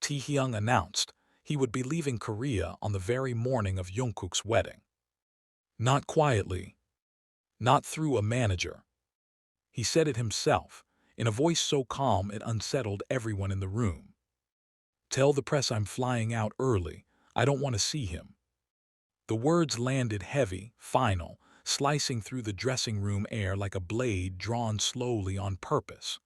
Taehyung announced he would be leaving Korea on the very morning of Jungkook's wedding. Not quietly, not through a manager. He said it himself, in a voice so calm it unsettled everyone in the room. "Tell the press I'm flying out early. I don't want to see him." The words landed heavy, final, slicing through the dressing room air like a blade drawn slowly on purpose.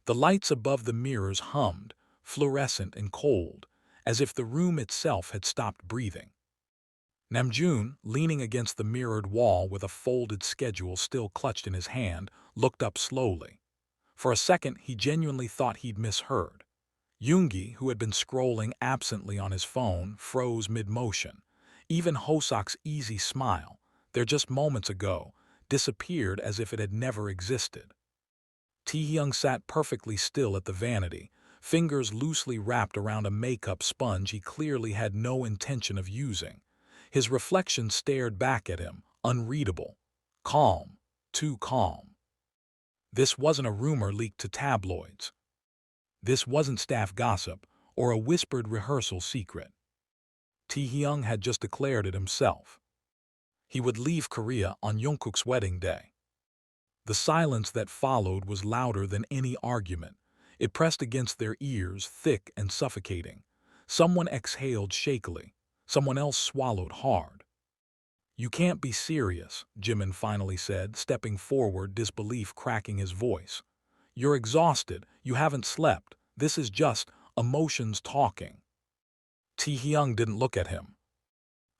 The lights above the mirrors hummed, fluorescent and cold, as if the room itself had stopped breathing. Namjoon, leaning against the mirrored wall with a folded schedule still clutched in his hand, looked up slowly. For a second, he genuinely thought he'd misheard. Yoongi, who had been scrolling absently on his phone, froze mid-motion. Even Hosok's easy smile, there just moments ago, disappeared as if it had never existed. Taehyung sat perfectly still at the vanity, fingers loosely wrapped around a makeup sponge he clearly had no intention of using. His reflection stared back at him, unreadable. Calm. Too calm. This wasn't a rumor leaked to tabloids. This wasn't staff gossip or a whispered rehearsal secret. Taehyung had just declared it himself. He would leave Korea on Jungkook's wedding day. The silence that followed was louder than any argument. It pressed against their ears, thick and suffocating. Someone exhaled shakily. Someone else swallowed hard. "You can't be serious," Jimin finally said, stepping forward, disbelief cracking his voice. "You're exhausted. You haven't slept. This is just emotions talking." Taehyung didn't look at him.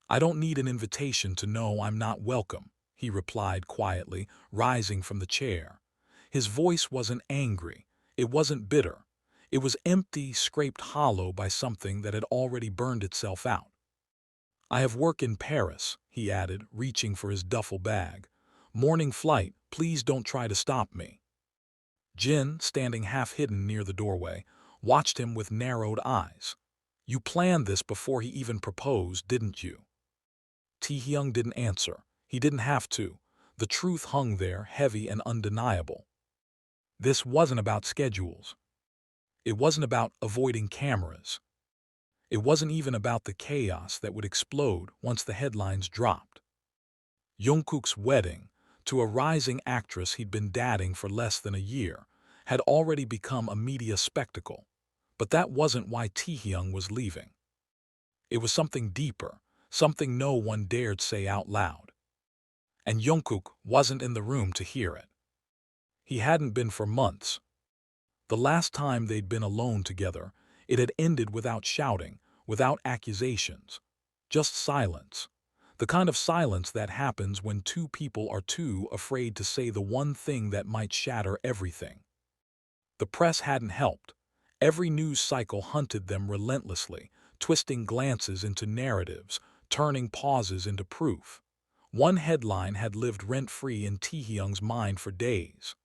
"I don't need an invitation to know I'm not welcome," he replied quietly, rising from the chair. His voice wasn't angry. It wasn't bitter. It was empty, scraped hollow by something that had already burned itself out. "I have work in Paris," he added, reaching for his duffel bag. "Morning flight, please don't try to stop me." Jin, standing half-hidden near the doorway, watched him with narrowed eyes. "You planned this before he even proposed, didn't you?" Taehyung didn't answer. He didn't have to. The truth hung there, heavy and undeniable. This wasn't about schedules. It wasn't about avoiding cameras. It wasn't even about the chaos that would explode once the headlines dropped. Jungkook's wedding, to a rising actress he'd been dating for less than a year, had already become a media spectacle. But that wasn't why Taehyung was leaving. It was something deeper, something no one dared say out loud. And Jungkook wasn't in the room to hear it. He hadn't been for months. The last time they'd been alone together, it had ended without shouting, without accusations. Just silence. The kind of silence that happens when two people are too afraid to say the one thing that might shatter everything. The press hadn't helped. Every news cycle hunted them relentlessly, twisting glances into narratives, turning pauses into proof. One headline had lived rent-free in Taehyung's mind for days.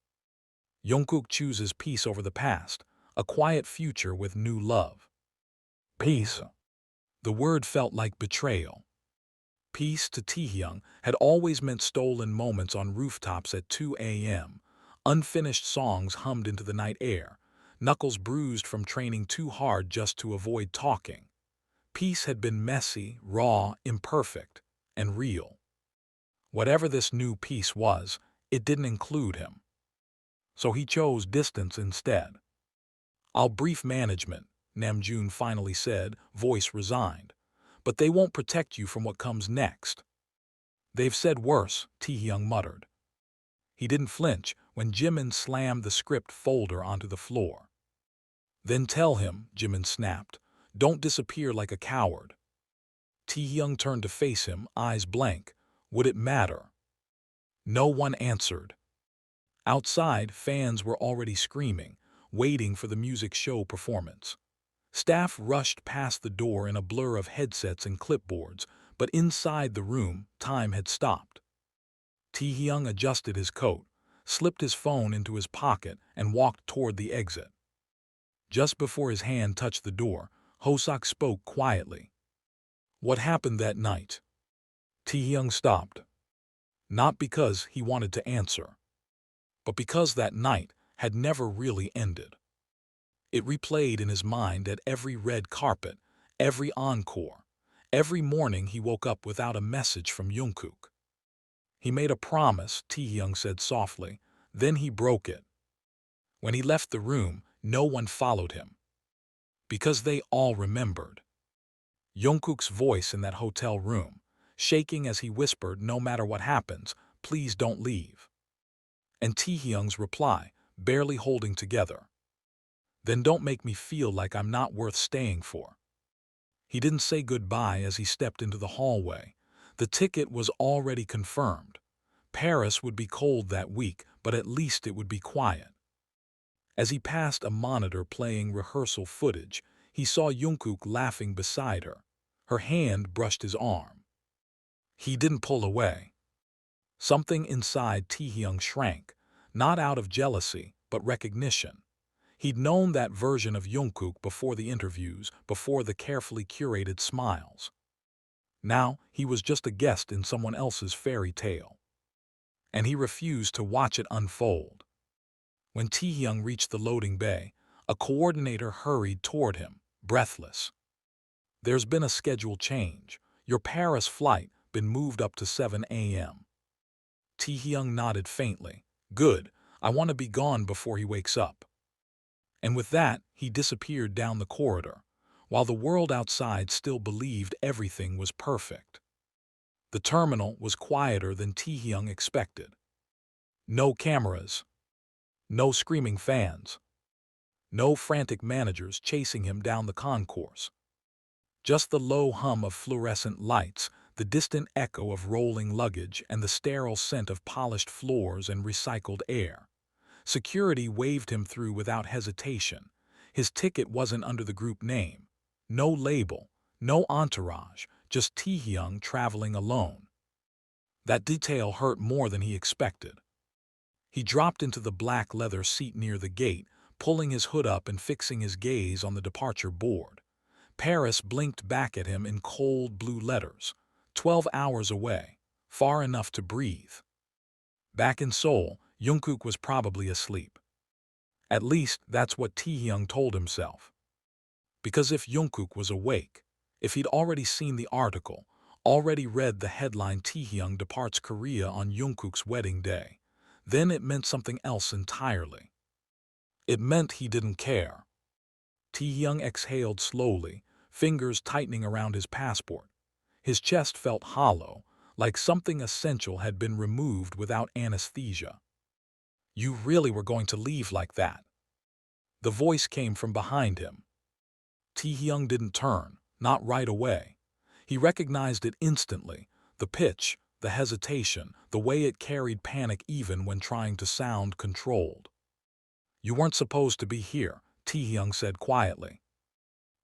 Jungkook chooses peace over the past, a quiet future with new love. Peace. The word felt like betrayal. Peace to Taehyung had always meant stolen moments on rooftops at 2 a.m., unfinished songs hummed into the night air, knuckles bruised from training too hard just to avoid talking. Peace had been messy, raw, imperfect, and real. Whatever this new peace was, it didn't include him. So he chose distance instead. "I'll brief management," Namjoon finally said, voice resigned. "But they won't protect you from what comes next." "They've said worse," Taehyung muttered. He didn't flinch when Jimin slammed the script folder onto the floor. "Then tell him," Jimin snapped. "Don't disappear like a coward." Taehyung turned to face him, eyes blank. Would it matter? No one answered. Outside, fans were already screaming, waiting for the music show performance. Staff rushed past the door in a blur of headsets and clipboards, but inside the room, time had stopped. Taehyung adjusted his coat, slipped his phone into his pocket, and walked toward the exit. Just before his hand touched the door, Hosok spoke quietly. "What happened that night?" Taehyung stopped. Not because he wanted to answer, but because that night had never really ended. It replayed in his mind at every red carpet, every encore, every morning he woke up without a message from Jungkook. He made a promise, Taehyung said softly, then he broke it. When he left the room, no one followed him. Because they all remembered. Jungkook's voice in that hotel room, shaking as he whispered, no matter what happens, please don't leave. And Taehyung's reply, barely holding together. Then don't make me feel like I'm not worth staying for. He didn't say goodbye as he stepped into the hallway. The ticket was already confirmed. Paris would be cold that week, but at least it would be quiet. As he passed a monitor playing rehearsal footage, he saw Jungkook laughing beside her. Her hand brushed his arm. He didn't pull away. Something inside Taehyung shrank, not out of jealousy, but recognition. He'd known that version of Jungkook before the interviews, before the carefully curated smiles. Now, he was just a guest in someone else's fairy tale. And he refused to watch it unfold. When Taehyung reached the loading bay, a coordinator hurried toward him, breathless. There's been a schedule change. Your Paris flight been moved up to 7 a.m. Taehyung nodded faintly. Good, I want to be gone before he wakes up. And with that, he disappeared down the corridor, while the world outside still believed everything was perfect. The terminal was quieter than Taehyung expected. No cameras. No screaming fans. No frantic managers chasing him down the concourse. Just the low hum of fluorescent lights, the distant echo of rolling luggage, and the sterile scent of polished floors and recycled air. Security waved him through without hesitation. His ticket wasn't under the group name. No label, no entourage, just Taehyung traveling alone. That detail hurt more than he expected. He dropped into the black leather seat near the gate, pulling his hood up and fixing his gaze on the departure board. Paris blinked back at him in cold blue letters. 12 hours away, far enough to breathe. Back in Seoul, Jungkook was probably asleep. At least, that's what Taehyung told himself. Because if Jungkook was awake, if he'd already seen the article, already read the headline Taehyung departs Korea on Jungkook's wedding day, then it meant something else entirely. It meant he didn't care. Taehyung exhaled slowly, fingers tightening around his passport. His chest felt hollow, like something essential had been removed without anesthesia. You really were going to leave like that? The voice came from behind him. Taehyung didn't turn, not right away. He recognized it instantly, the pitch, the hesitation, the way it carried panic even when trying to sound controlled. You weren't supposed to be here, Taehyung said quietly.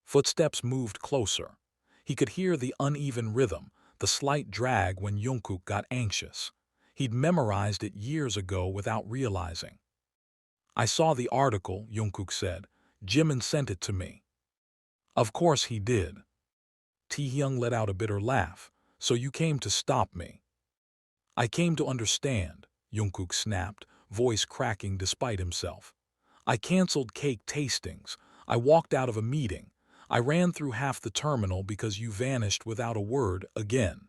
Footsteps moved closer. He could hear the uneven rhythm, the slight drag when Jungkook got anxious. He'd memorized it years ago without realizing. I saw the article, Jungkook said. Jimin sent it to me. Of course he did. Taehyung let out a bitter laugh. So you came to stop me. I came to understand, Jungkook snapped, voice cracking despite himself. I canceled cake tastings. I walked out of a meeting. I ran through half the terminal because you vanished without a word again.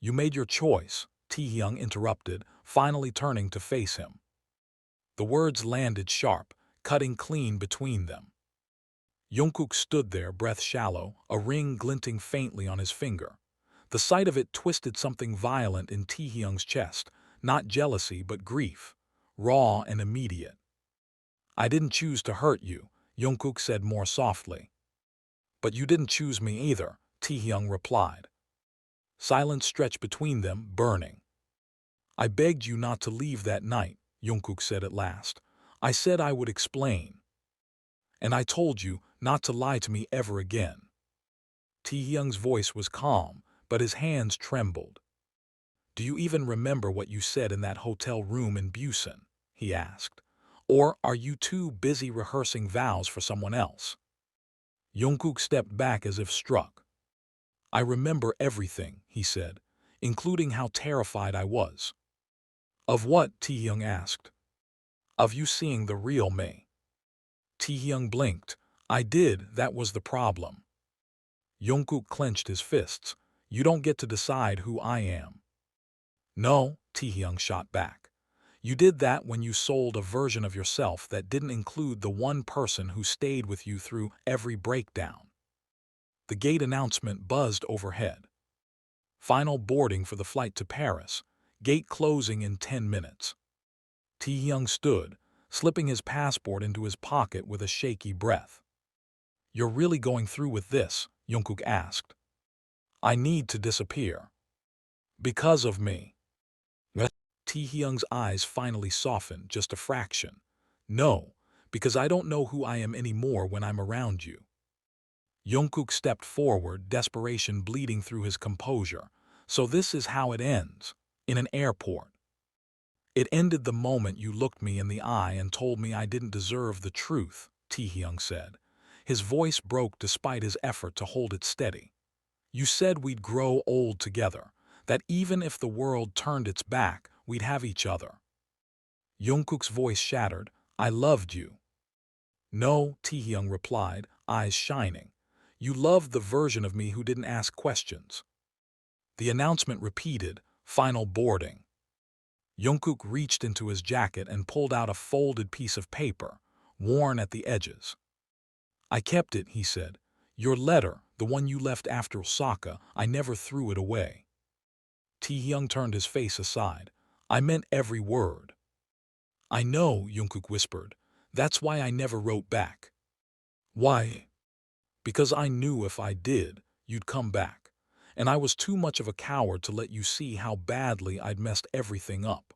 You made your choice, Taehyung interrupted, finally turning to face him. The words landed sharp, cutting clean between them. Jungkook stood there, breath shallow, a ring glinting faintly on his finger. The sight of it twisted something violent in Taehyung's chest, not jealousy but grief, raw and immediate. I didn't choose to hurt you, Jungkook said more softly. But you didn't choose me either, Taehyung replied. Silence stretched between them, burning. I begged you not to leave that night, Jungkook said at last. I said I would explain. And I told you not to lie to me ever again. Taehyung's voice was calm, but his hands trembled. Do you even remember what you said in that hotel room in Busan? He asked. Or are you too busy rehearsing vows for someone else? Jungkook stepped back as if struck. I remember everything, he said, including how terrified I was. Of what? Taehyung asked. Of you seeing the real me. Taehyung blinked. I did, that was the problem. Jungkook clenched his fists. You don't get to decide who I am. No, Taehyung shot back. You did that when you sold a version of yourself that didn't include the one person who stayed with you through every breakdown. The gate announcement buzzed overhead. Final boarding for the flight to Paris. Gate closing in 10 minutes. Taehyung stood, slipping his passport into his pocket with a shaky breath. You're really going through with this? Jungkook asked. I need to disappear. Because of me. Taehyung's eyes finally softened just a fraction. No, because I don't know who I am anymore when I'm around you. Jungkook stepped forward, desperation bleeding through his composure. So this is how it ends. In an airport. It ended the moment you looked me in the eye and told me I didn't deserve the truth, Taehyung said. His voice broke despite his effort to hold it steady. You said we'd grow old together, that even if the world turned its back, we'd have each other. Jungkook's voice shattered. I loved you. No, Taehyung replied, eyes shining. You loved the version of me who didn't ask questions. The announcement repeated, final boarding. Jungkook reached into his jacket and pulled out a folded piece of paper, worn at the edges. I kept it, he said. Your letter, the one you left after Osaka, I never threw it away. Taehyung turned his face aside. I meant every word. I know, Jungkook whispered. That's why I never wrote back. Why? Because I knew if I did, you'd come back. And I was too much of a coward to let you see how badly I'd messed everything up.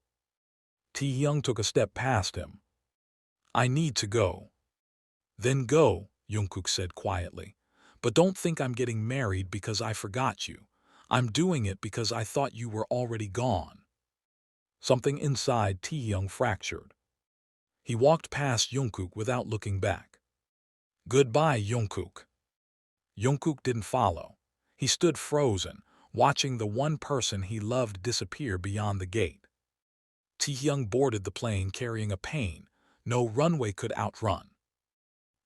Taehyung took a step past him. I need to go. Then go, Jungkook said quietly. But don't think I'm getting married because I forgot you. I'm doing it because I thought you were already gone. Something inside Taehyung fractured. He walked past Jungkook without looking back. Goodbye, Jungkook. Jungkook didn't follow. He stood frozen, watching the one person he loved disappear beyond the gate. Taehyung boarded the plane carrying a pain no runway could outrun.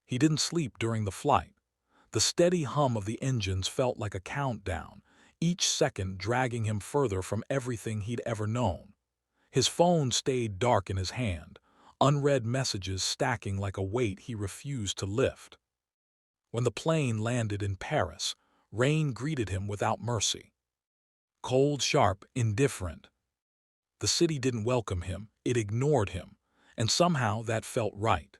He didn't sleep during the flight. The steady hum of the engines felt like a countdown, each second dragging him further from everything he'd ever known. His phone stayed dark in his hand, unread messages stacking like a weight he refused to lift. When the plane landed in Paris, rain greeted him without mercy. Cold, sharp, indifferent. The city didn't welcome him, it ignored him, and somehow that felt right.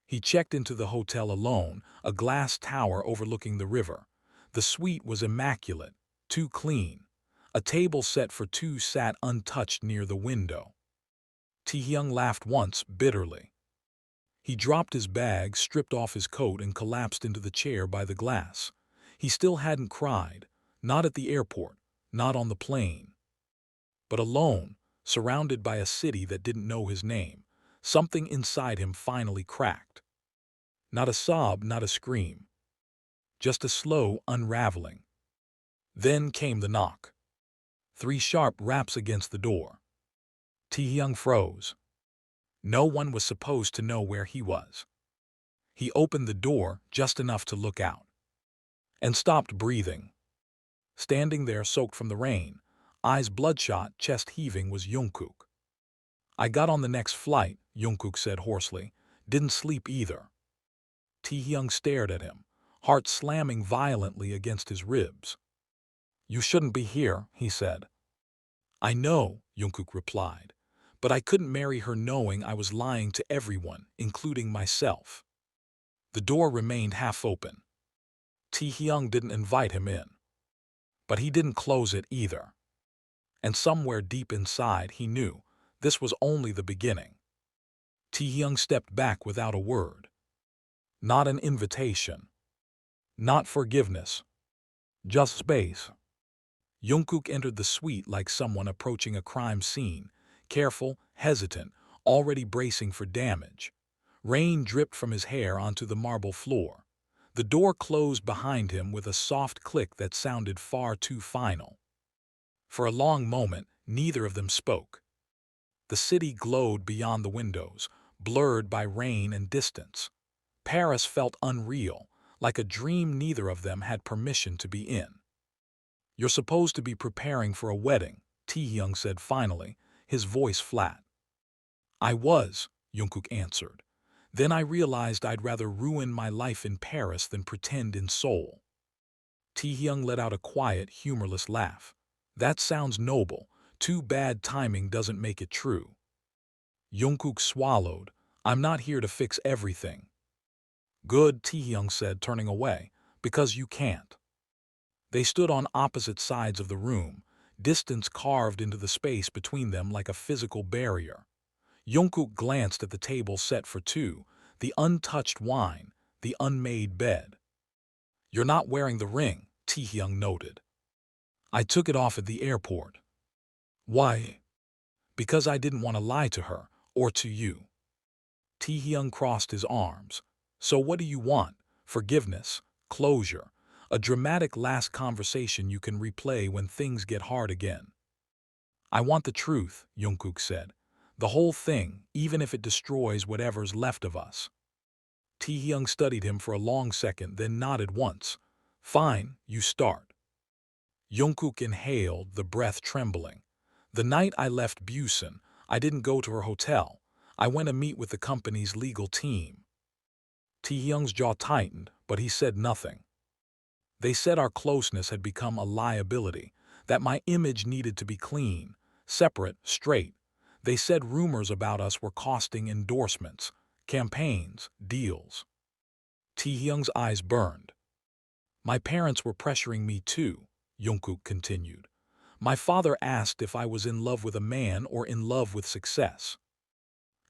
He checked into the hotel alone, a glass tower overlooking the river. The suite was immaculate, too clean. A table set for two sat untouched near the window. Taehyung laughed once, bitterly. He dropped his bag, stripped off his coat, and collapsed into the chair by the glass. He still hadn't cried, not at the airport, not on the plane. But alone, surrounded by a city that didn't know his name, something inside him finally cracked. Not a sob, not a scream. Just a slow unraveling. Then came the knock. 3 sharp raps against the door. Taehyung froze. No one was supposed to know where he was. He opened the door just enough to look out. And stopped breathing. Standing there soaked from the rain, eyes bloodshot, chest heaving, was Jungkook. I got on the next flight, Jungkook said hoarsely. Didn't sleep either. Taehyung stared at him, heart slamming violently against his ribs. You shouldn't be here, he said. I know, Jungkook replied, but I couldn't marry her knowing I was lying to everyone, including myself. The door remained half open. Taehyung didn't invite him in. But he didn't close it either. And somewhere deep inside he knew this was only the beginning. Taehyung stepped back without a word. Not an invitation. Not forgiveness. Just space. Jungkook entered the suite like someone approaching a crime scene, careful, hesitant, already bracing for damage. Rain dripped from his hair onto the marble floor. The door closed behind him with a soft click that sounded far too final. For a long moment, neither of them spoke. The city glowed beyond the windows, blurred by rain and distance. Paris felt unreal, like a dream neither of them had permission to be in. "You're supposed to be preparing for a wedding," Taehyung said finally, his voice flat. "I was," Jungkook answered. "Then I realized I'd rather ruin my life in Paris than pretend in Seoul." Taehyung let out a quiet, humorless laugh. "That sounds noble. Too bad timing doesn't make it true." Jungkook swallowed. "I'm not here to fix everything." "Good," Taehyung said, turning away, "because you can't." They stood on opposite sides of the room, distance carved into the space between them like a physical barrier. Jungkook glanced at the table set for two, the untouched wine, the unmade bed. "You're not wearing the ring," Taehyung noted. "I took it off at the airport." "Why?" "Because I didn't want to lie to her, or to you." Taehyung crossed his arms. "So what do you want? Forgiveness? Closure? A dramatic last conversation you can replay when things get hard again?" "I want the truth," Jungkook said. "The whole thing, even if it destroys whatever's left of us." Taehyung studied him for a long second, then nodded once. "Fine, you start." Jungkook inhaled, the breath trembling. "The night I left Busan, I didn't go to her hotel. I went to meet with the company's legal team." Taehyung's jaw tightened, but he said nothing. "They said our closeness had become a liability, that my image needed to be clean, separate, straight. They said rumors about us were costing endorsements, campaigns, deals." Taehyung's eyes burned. "My parents were pressuring me too," Jungkook continued. "My father asked if I was in love with a man or in love with success."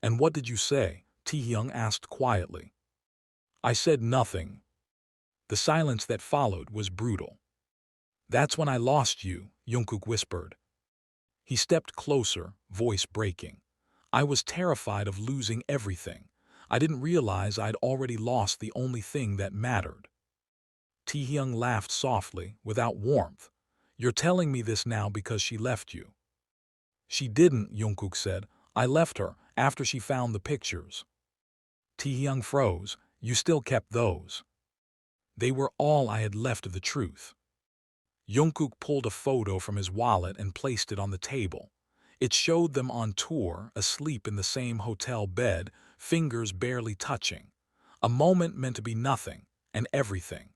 "And what did you say?" Taehyung asked quietly. "I said nothing." The silence that followed was brutal. "That's when I lost you," Jungkook whispered. He stepped closer, voice breaking. "I was terrified of losing everything. I didn't realize I'd already lost the only thing that mattered." Taehyung laughed softly, without warmth. "You're telling me this now because she left you." "She didn't," Jungkook said. "I left her after she found the pictures." Taehyung froze. "You still kept those?" "They were all I had left of the truth." Jungkook pulled a photo from his wallet and placed it on the table. It showed them on tour, asleep in the same hotel bed, fingers barely touching. A moment meant to be nothing, and everything.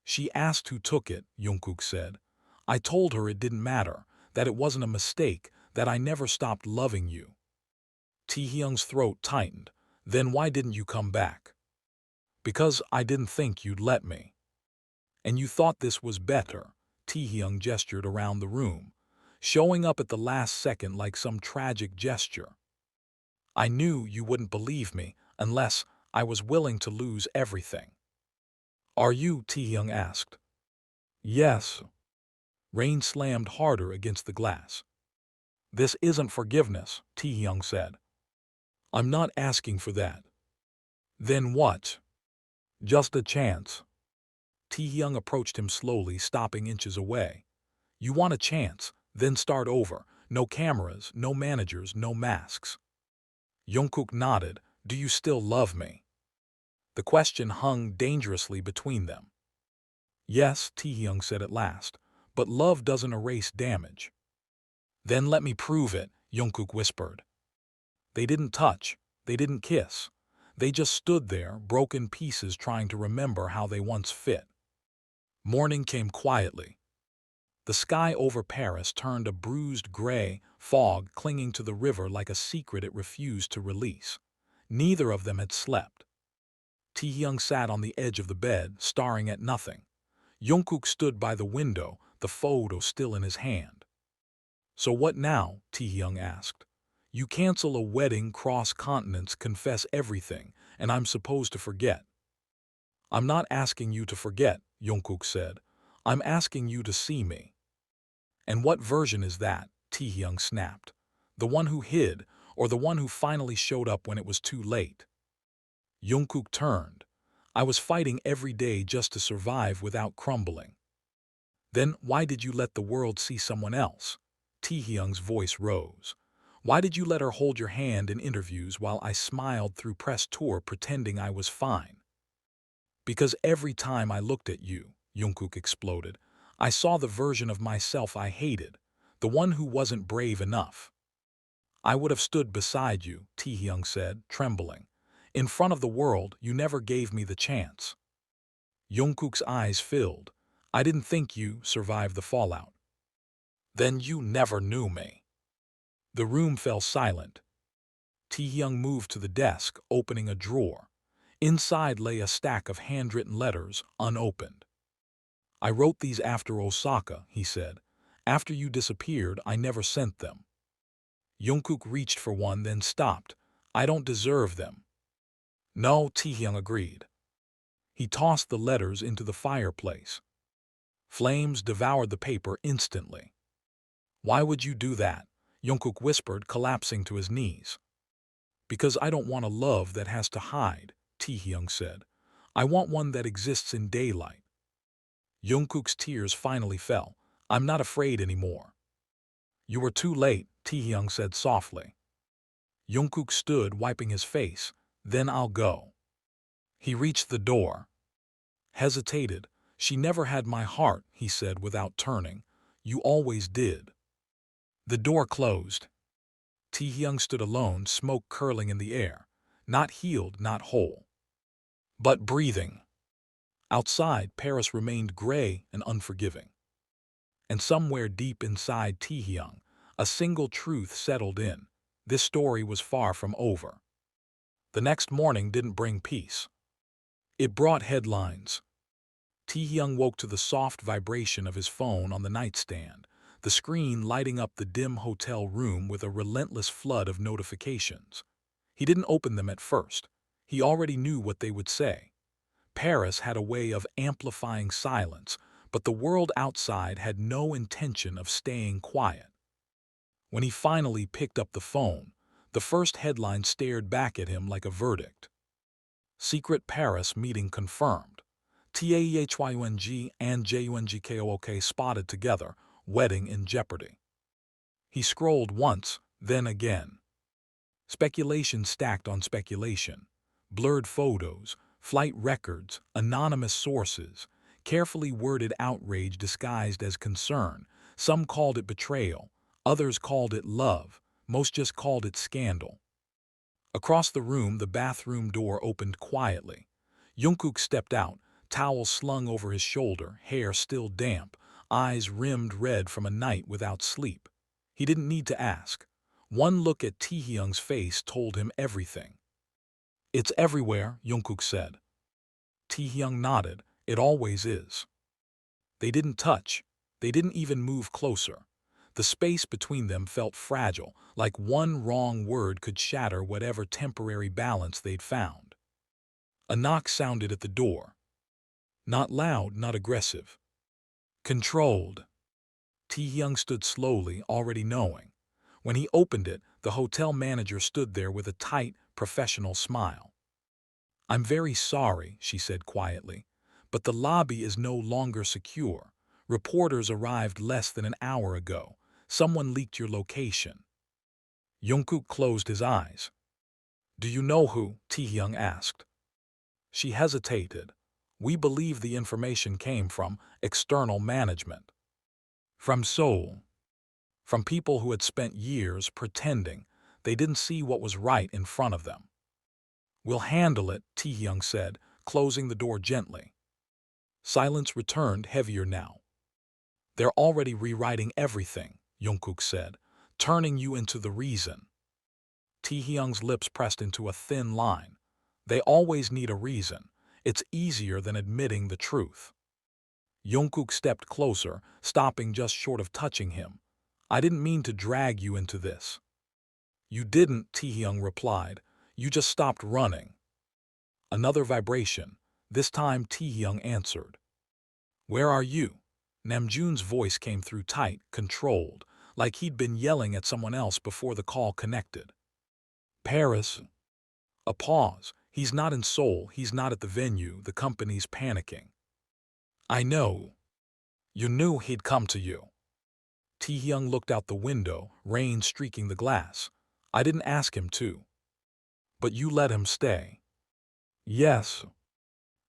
"She asked who took it," Jungkook said. "I told her it didn't matter, that it wasn't a mistake, that I never stopped loving you." Taehyung's throat tightened. "Then why didn't you come back?" "Because I didn't think you'd let me." "And you thought this was better?" Taehyung gestured around the room, showing up at the last second like some tragic gesture. "I knew you wouldn't believe me unless I was willing to lose everything." "Are you?" Taehyung asked. "Yes." Rain slammed harder against the glass. "This isn't forgiveness," Taehyung said. "I'm not asking for that." "Then what?" "Just a chance." Taehyung approached him slowly, stopping inches away. "You want a chance, then start over. No cameras, no managers, no masks." Jungkook nodded. "Do you still love me?" The question hung dangerously between them. "Yes," Taehyung said at last, "but love doesn't erase damage." "Then let me prove it," Jungkook whispered. They didn't touch. They didn't kiss. They just stood there, broken pieces trying to remember how they once fit. Morning came quietly. The sky over Paris turned a bruised gray, fog clinging to the river like a secret it refused to release. Neither of them had slept. Taehyung sat on the edge of the bed, staring at nothing. Jungkook stood by the window, the photo still in his hand. "So what now?" Taehyung asked. "You cancel a wedding, cross continents, confess everything, and I'm supposed to forget." "I'm not asking you to forget," Jungkook said. "I'm asking you to see me." "And what version is that?" Taehyung snapped. "The one who hid, or the one who finally showed up when it was too late?" Jungkook turned. "I was fighting every day just to survive without crumbling." "Then why did you let the world see someone else?" Taehyung's voice rose. Why did you let her hold your hand in interviews while I smiled through press tour pretending I was fine? Because every time I looked at you, Jungkook exploded, I saw the version of myself I hated, the one who wasn't brave enough. I would have stood beside you, Taehyung said, trembling. In front of the world, you never gave me the chance. Jungkook's eyes filled. I didn't think you survived the fallout. Then you never knew me. The room fell silent. Taehyung moved to the desk, opening a drawer. Inside lay a stack of handwritten letters, unopened. I wrote these after Osaka, he said. After you disappeared, I never sent them. Jungkook reached for one, then stopped. I don't deserve them. No, Taehyung agreed. He tossed the letters into the fireplace. Flames devoured the paper instantly. Why would you do that? Jungkook whispered, collapsing to his knees. Because I don't want a love that has to hide, Taehyung said. I want one that exists in daylight. Jungkook's tears finally fell. I'm not afraid anymore. You were too late, Taehyung said softly. Jungkook stood, wiping his face. Then I'll go. He reached the door. Hesitated. She never had my heart, he said without turning. You always did. The door closed. Taehyung stood alone, smoke curling in the air. Not healed, not whole. But breathing. Outside, Paris remained gray and unforgiving. And somewhere deep inside Taehyung, a single truth settled in. This story was far from over. The next morning didn't bring peace. It brought headlines. Taehyung woke to the soft vibration of his phone on the nightstand, the screen lighting up the dim hotel room with a relentless flood of notifications. He didn't open them at first. He already knew what they would say. Paris had a way of amplifying silence, but the world outside had no intention of staying quiet. When he finally picked up the phone, the first headline stared back at him like a verdict. Secret Paris meeting confirmed. Taehyung and Jungkook spotted together, wedding in jeopardy. He scrolled once, then again. Speculation stacked on speculation. Blurred photos, flight records, anonymous sources, carefully worded outrage disguised as concern. Some called it betrayal, others called it love, most just called it scandal. Across the room, the bathroom door opened quietly. Jungkook stepped out, towel slung over his shoulder, hair still damp, eyes rimmed red from a night without sleep. He didn't need to ask. One look at Taehyung's face told him everything. It's everywhere, Jungkook said. Taehyung nodded. It always is. They didn't touch. They didn't even move closer. The space between them felt fragile, like one wrong word could shatter whatever temporary balance they'd found. A knock sounded at the door. Not loud, not aggressive. Controlled. Taehyung stood slowly, already knowing. When he opened it, the hotel manager stood there with a tight, professional smile. I'm very sorry, she said quietly, but the lobby is no longer secure. Reporters arrived less than an hour ago. Someone leaked your location. Jungkook closed his eyes. Do you know who? Taehyung asked. She hesitated. We believe the information came from external management. From Seoul. From people who had spent years pretending they didn't see what was right in front of them. We'll handle it, Taehyung said, closing the door gently. Silence returned, heavier now. They're already rewriting everything, Jungkook said, turning you into the reason. Taehyung's lips pressed into a thin line. They always need a reason. It's easier than admitting the truth. Jungkook stepped closer, stopping just short of touching him. I didn't mean to drag you into this. You didn't, Taehyung replied. You just stopped running. Another vibration. This time Taehyung answered. Where are you? Namjoon's voice came through tight, controlled, like he'd been yelling at someone else before the call connected. Paris. A pause. He's not in Seoul, he's not at the venue, the company's panicking. I know. You knew he'd come to you. Taehyung looked out the window, rain streaking the glass. I didn't ask him to. But you let him stay. Yes.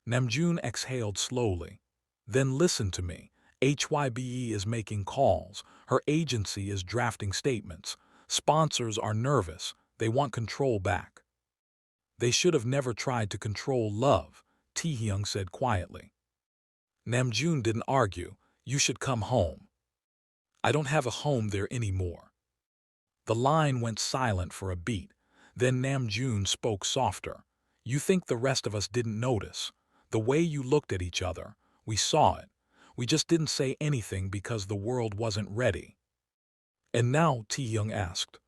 Namjoon exhaled slowly. Then listen to me. HYBE is making calls. Her agency is drafting statements. Sponsors are nervous. They want control back. They should have never tried to control love, Taehyung said quietly. Namjoon didn't argue. You should come home. I don't have a home there anymore. The line went silent for a beat. Then Namjoon spoke softer. You think the rest of us didn't notice? The way you looked at each other, we saw it. We just didn't say anything because the world wasn't ready. And now, Taehyung asked.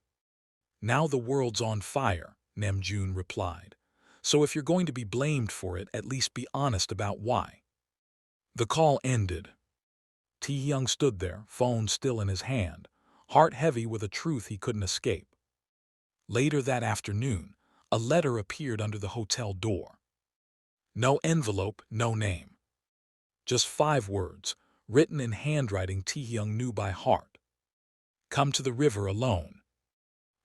Now the world's on fire, Namjoon replied. So if you're going to be blamed for it, at least be honest about why. The call ended. Taehyung stood there, phone still in his hand, heart heavy with a truth he couldn't escape. Later that afternoon, a letter appeared under the hotel door. No envelope, no name. Just 5 words, written in handwriting Taehyung knew by heart. Come to the river alone.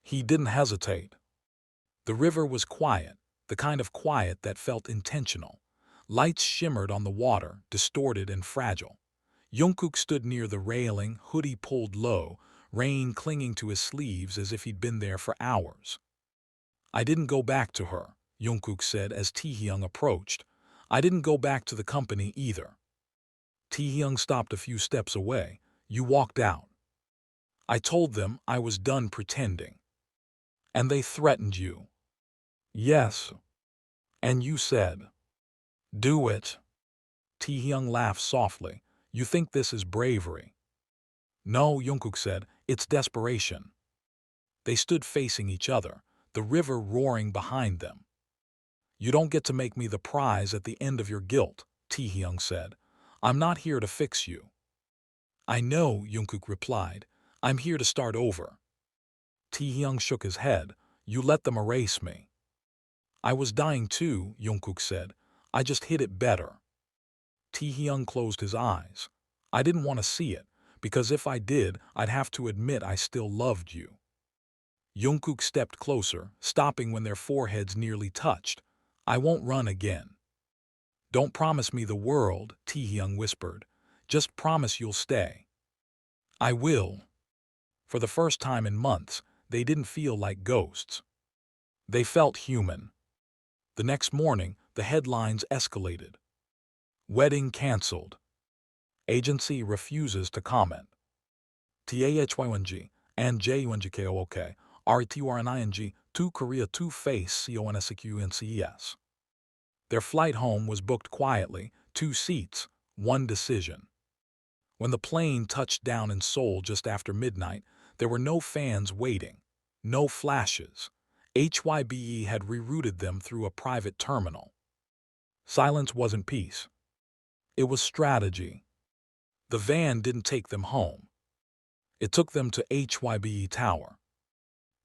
He didn't hesitate. The river was quiet, the kind of quiet that felt intentional. Lights shimmered on the water, distorted and fragile. Jungkook stood near the railing, hoodie pulled low, rain clinging to his sleeves as if he'd been there for hours. I didn't go back to her, Jungkook said as Taehyung approached. I didn't go back to the company either. Taehyung stopped a few steps away. You walked out. I told them I was done pretending. And they threatened you. Yes. And you said, do it. Taehyung laughed softly. You think this is bravery? No, Jungkook said, it's desperation. They stood facing each other, the river roaring behind them. You don't get to make me the prize at the end of your guilt, Taehyung said. I'm not here to fix you. I know, Jungkook replied. I'm here to start over. Taehyung shook his head. You let them erase me. I was dying too, Jungkook said. I just hid it better. Taehyung closed his eyes. I didn't want to see it, because if I did, I'd have to admit I still loved you. Jungkook stepped closer, stopping when their foreheads nearly touched. I won't run again. Don't promise me the world, Taehyung whispered. Just promise you'll stay. I will. For the first time in months, they didn't feel like ghosts. They felt human. The next morning, the headlines escalated. Wedding cancelled. Agency refuses to comment. Taehyung and JUNGKOOK, RETURNING, 2 Korea 2 face CONSEQNCES. Their flight home was booked quietly, 2 seats, 1 decision. When the plane touched down in Seoul just after midnight, there were no fans waiting, no flashes. HYBE had rerouted them through a private terminal. Silence wasn't peace. It was strategy. The van didn't take them home. It took them to HYBE Tower.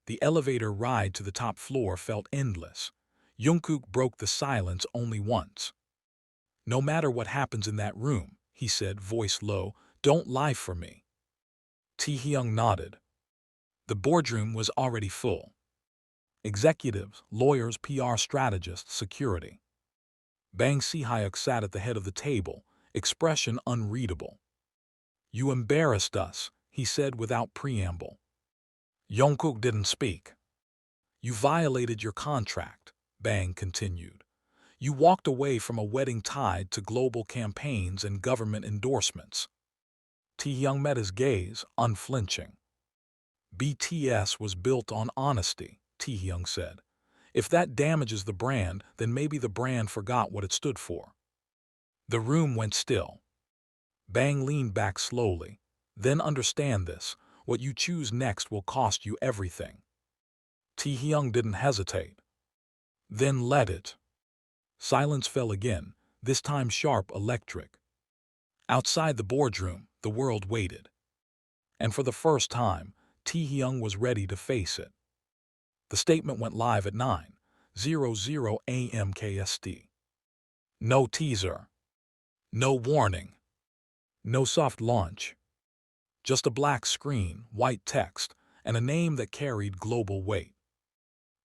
The elevator ride to the top floor felt endless. Jungkook broke the silence only once. No matter what happens in that room, he said, voice low, don't lie for me. Taehyung nodded. The boardroom was already full. Executives, lawyers, PR strategists, security. Bang Si-hyuk sat at the head of the table, expression unreadable. You embarrassed us, he said without preamble. Jungkook didn't speak. You violated your contract, Bang continued. You walked away from a wedding tied to global campaigns and government endorsements. Taehyung met his gaze, unflinching. BTS was built on honesty, Taehyung said. If that damages the brand, then maybe the brand forgot what it stood for. The room went still. Bang leaned back slowly. Then understand this, what you choose next will cost you everything. Taehyung didn't hesitate. Then let it. Silence fell again, this time sharp, electric. Outside the boardroom, the world waited. And for the first time, Taehyung was ready to face it. The statement went live at 9:00 a.m. KST. No teaser. No warning. No soft launch. Just a black screen, white text, and a name that carried global weight.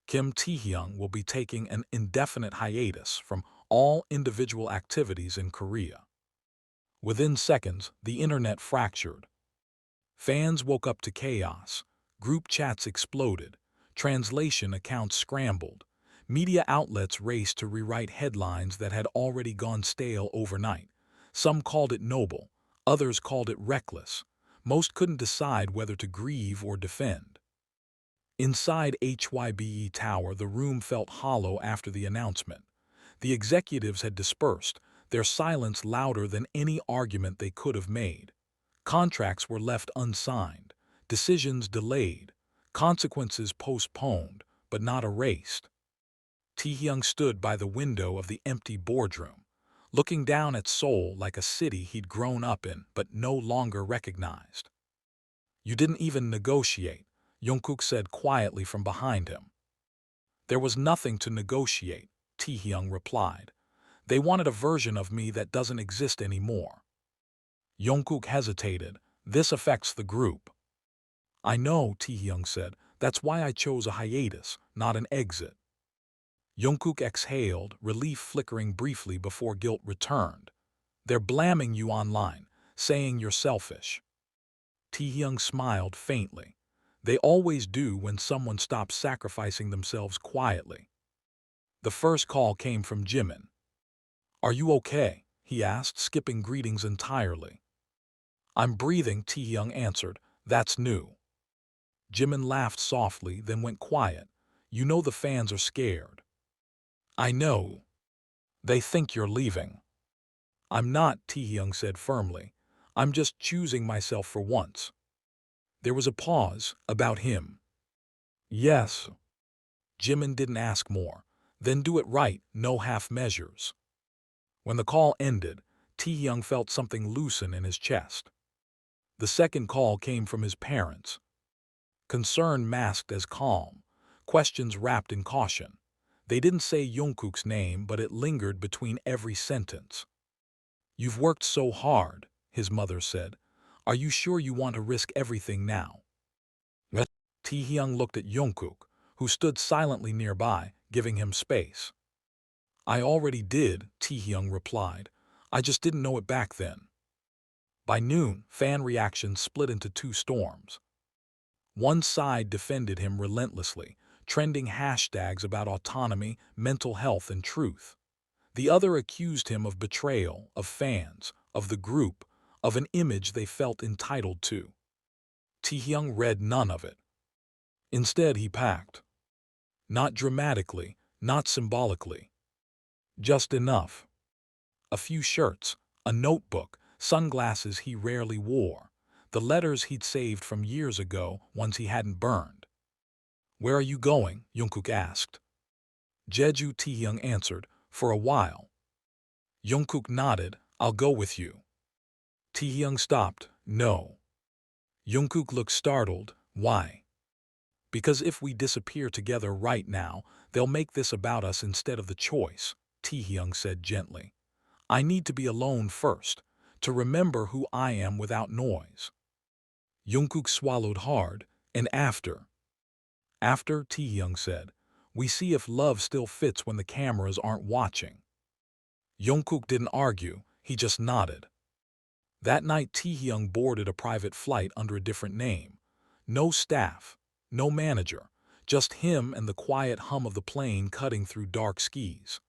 Kim Taehyung will be taking an indefinite hiatus from all individual activities in Korea. Within seconds, the internet fractured. Fans woke up to chaos. Group chats exploded. Translation accounts scrambled. Media outlets raced to rewrite headlines that had already gone stale overnight. Some called it noble. Others called it reckless. Most couldn't decide whether to grieve or defend. Inside HYBE Tower, the room felt hollow after the announcement. The executives had dispersed, their silence louder than any argument they could have made. Contracts were left unsigned, decisions delayed, consequences postponed, but not erased. Taehyung stood by the window of the empty boardroom, looking down at Seoul like a city he'd grown up in but no longer recognized. "You didn't even negotiate," Jungkook said quietly from behind him. "There was nothing to negotiate," Taehyung replied. "They wanted a version of me that doesn't exist anymore." Jungkook hesitated. "This affects the group." "I know," Taehyung said. "That's why I chose a hiatus, not an exit." Jungkook exhaled, relief flickering briefly before guilt returned. "They're blaming you online, saying you're selfish." Taehyung smiled faintly. "They always do when someone stops sacrificing themselves quietly." The first call came from Jimin. "Are you okay?" he asked, skipping greetings entirely. "I'm breathing," Taehyung answered. "That's new." Jimin laughed softly, then went quiet. "You know the fans are scared." "I know. They think you're leaving." "I'm not," Taehyung said firmly. "I'm just choosing myself for once." There was a pause. "About him." "Yes." Jimin didn't ask more. "Then do it right, no half measures." When the call ended, Taehyung felt something loosen in his chest. The second call came from his parents. Concern masked as calm, questions wrapped in caution. They didn't say Jungkook's name, but it lingered between every sentence. "You've worked so hard," his mother said. "Are you sure you want to risk everything now?" Taehyung looked at Jungkook, who stood silently nearby, giving him space. "I already did," Taehyung replied. "I just didn't know it back then." By noon, fan reactions split into two storms. One side defended him relentlessly, trending hashtags about autonomy, mental health, and truth. The other accused him of betrayal, of fans, of the group, of an image they felt entitled to. Taehyung read none of it. Instead, he packed. Not dramatically, not symbolically. Just enough. A few shirts, a notebook, sunglasses he rarely wore, the letters he'd saved from years ago, ones he hadn't burned. "Where are you going?" Jungkook asked. "Jeju," Taehyung answered, "for a while." Jungkook nodded. "I'll go with you." Taehyung stopped. "No." Jungkook looked startled. "Why?" "Because if we disappear together right now, they'll make this about us instead of the choice," Taehyung said gently. "I need to be alone first, to remember who I am without noise." Jungkook swallowed hard. "And after?" "After," Taehyung said, "we see if love still fits when the cameras aren't watching." Jungkook didn't argue, he just nodded. That night Taehyung boarded a private flight under a different name. No staff, no manager, just him and the quiet hum of the plane cutting through dark skies.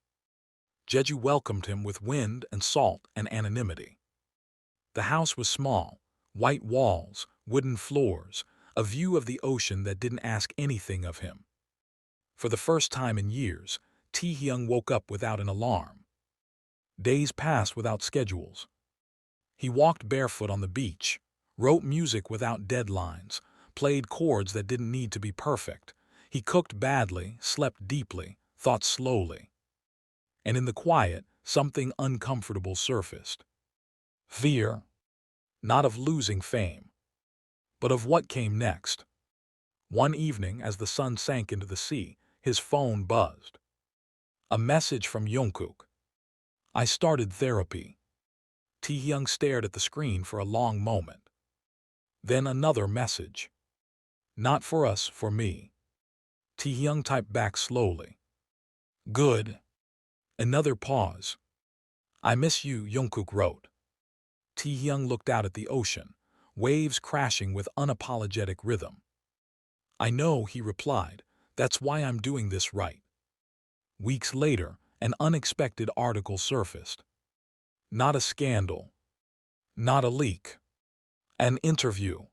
Jeju welcomed him with wind and salt and anonymity. The house was small, white walls, wooden floors, a view of the ocean that didn't ask anything of him. For the first time in years, Taehyung woke up without an alarm. Days passed without schedules. He walked barefoot on the beach, wrote music without deadlines, played chords that didn't need to be perfect. He cooked badly, slept deeply, thought slowly. And in the quiet, something uncomfortable surfaced. Fear. Not of losing fame, but of what came next. One evening, as the sun sank into the sea, his phone buzzed. A message from Jungkook. "I started therapy." Taehyung stared at the screen for a long moment. Then another message. "Not for us, for me." Taehyung typed back slowly. Good. Another pause. I miss you, Jungkook wrote. Taehyung looked out at the ocean, waves crashing with unapologetic rhythm. I know, he replied. That's why I'm doing this right. Weeks later, an unexpected article surfaced. Not a scandal. Not a leak. An interview.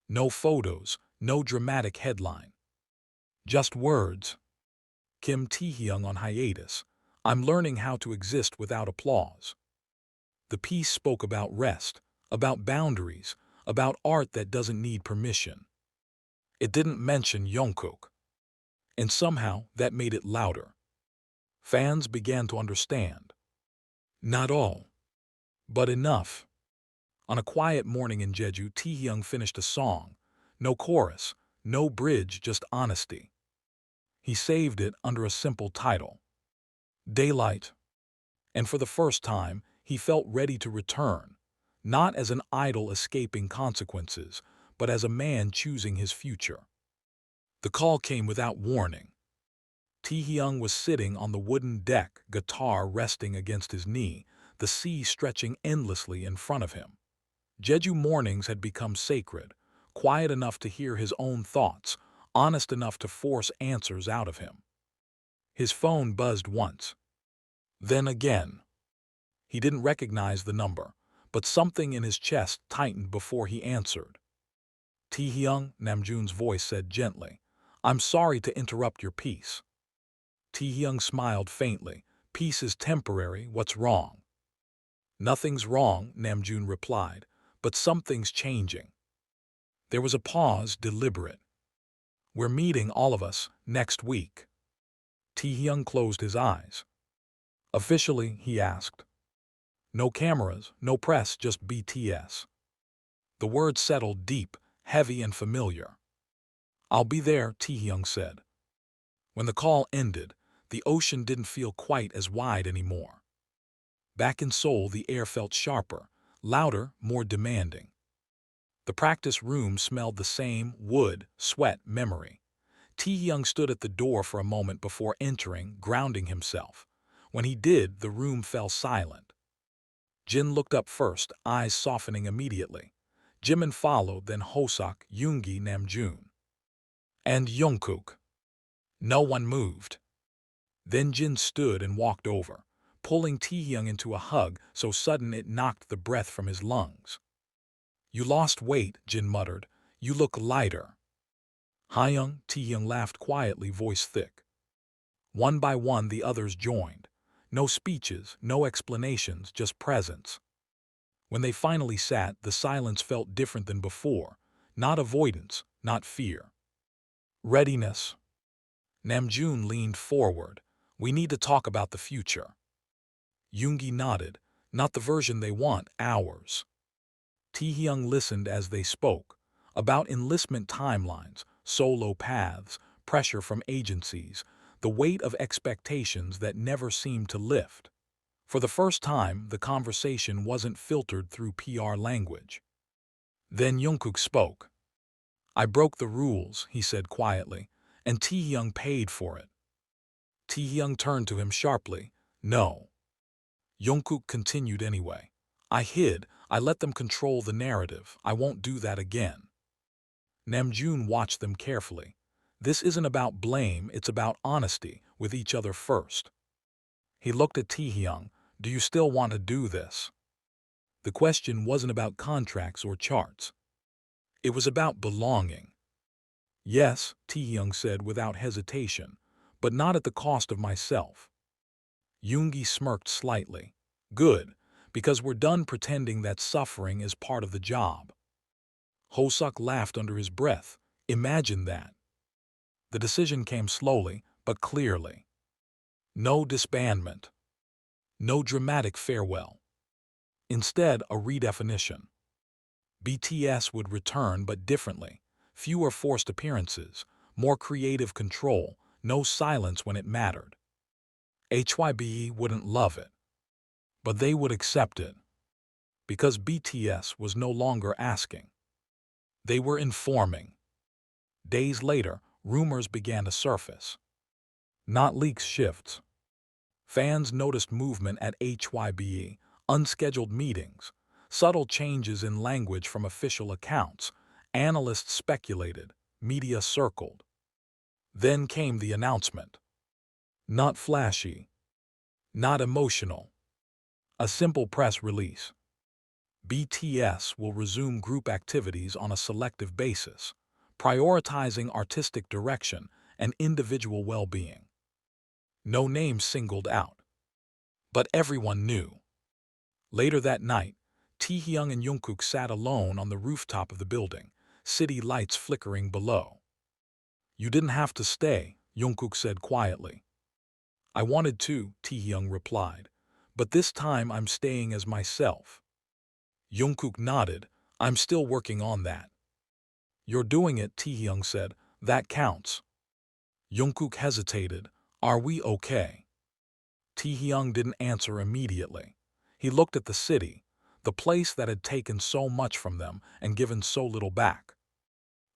No photos, no dramatic headline. Just words. Kim Taehyung on hiatus. I'm learning how to exist without applause. The piece spoke about rest, about boundaries, about art that doesn't need permission. It didn't mention Jungkook. And somehow that made it louder. Fans began to understand. Not all, but enough. On a quiet morning in Jeju, Taehyung finished a song. No chorus, no bridge, just honesty. He saved it under a simple title. Daylight. And for the first time, he felt ready to return, not as an idol escaping consequences, but as a man choosing his future. The call came without warning. Taehyung was sitting on the wooden deck, guitar resting against his knee, the sea stretching endlessly in front of him. Jeju mornings had become sacred, quiet enough to hear his own thoughts, honest enough to force answers out of him. His phone buzzed once. Then again. He didn't recognize the number, but something in his chest tightened before he answered. Taehyung, Namjoon's voice said gently, I'm sorry to interrupt your piece. Taehyung smiled faintly. Peace is temporary, what's wrong? Nothing's wrong, Namjoon replied, but something's changing. There was a pause, deliberate. We're meeting, all of us, next week. Taehyung closed his eyes. Officially, he asked. No cameras, no press, just BTS. The words settled deep, heavy and familiar. I'll be there, Taehyung said. When the call ended, the ocean didn't feel quite as wide anymore. Back in Seoul, the air felt sharper, louder, more demanding. The practice room smelled the same wood, sweat, memory. Taehyung stood at the door for a moment before entering, grounding himself. When he did, the room fell silent. Jin looked up first, eyes softening immediately. Jimin followed, then Hoseok, Yoongi, Namjoon. And Jungkook. No one moved. Then Jin stood and walked over, pulling Taehyung into a hug so sudden it knocked the breath from his lungs. You lost weight, Jin muttered. You look lighter. Taehyung, Taehyung laughed quietly, voice thick. One by one the others joined. No speeches, no explanations, just presence. When they finally sat, the silence felt different than before. Not avoidance, not fear. Readiness. Namjoon leaned forward. We need to talk about the future. Yoongi nodded. Not the version they want, ours. Taehyung listened as they spoke. About enlistment timelines, solo paths, pressure from agencies, the weight of expectations that never seemed to lift. For the first time, the conversation wasn't filtered through PR language. Then Jungkook spoke. I broke the rules, he said quietly, and Taehyung paid for it. Taehyung turned to him sharply. No. Jungkook continued anyway. I hid, I let them control the narrative. I won't do that again. Namjoon watched them carefully. This isn't about blame, it's about honesty, with each other first. He looked at Taehyung. Do you still want to do this? The question wasn't about contracts or charts. It was about belonging. Yes, Taehyung said without hesitation, but not at the cost of myself. Yoongi smirked slightly. Good, because we're done pretending that suffering is part of the job. Hoseok laughed under his breath. Imagine that. The decision came slowly, but clearly. No disbandment. No dramatic farewell. Instead, a redefinition. BTS would return, but differently. Fewer forced appearances, more creative control, no silence when it mattered. HYBE wouldn't love it, but they would accept it. Because BTS was no longer asking. They were informing. Days later, rumors began to surface. Not leaks, shifts. Fans noticed movement at HYBE, unscheduled meetings, subtle changes in language from official accounts. Analysts speculated, media circled. Then came the announcement. Not flashy, not emotional. A simple press release. BTS will resume group activities on a selective basis, prioritizing artistic direction and individual well-being. No names singled out, but everyone knew. Later that night, Taehyung and Jungkook sat alone on the rooftop of the building, city lights flickering below. "You didn't have to stay," Jungkook said quietly. "I wanted to," Taehyung replied, "but this time I'm staying as myself." Jungkook nodded. "I'm still working on that." "You're doing it," Taehyung said. "That counts." Jungkook hesitated. "Are we okay?" Taehyung didn't answer immediately. He looked at the city, the place that had taken so much from them and given so little back.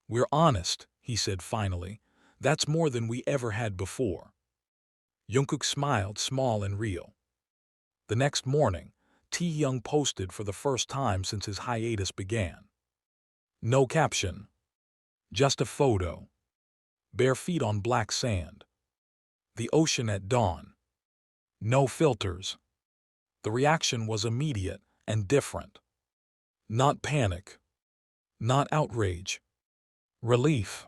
"We're honest," he said finally. "That's more than we ever had before." Jungkook smiled, small and real. The next morning, Taehyung posted for the first time since his hiatus began. No caption. Just a photo. Bare feet on black sand. The ocean at dawn. No filters. The reaction was immediate and different. Not panic. Not outrage. Relief.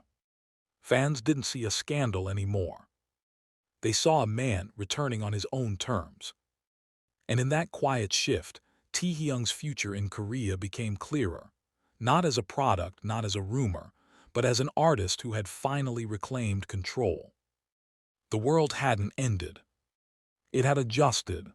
Fans didn't see a scandal anymore. They saw a man returning on his own terms. And in that quiet shift, Taehyung's future in Korea became clearer, not as a product, not as a rumor, but as an artist who had finally reclaimed control. The world hadn't ended. It had adjusted.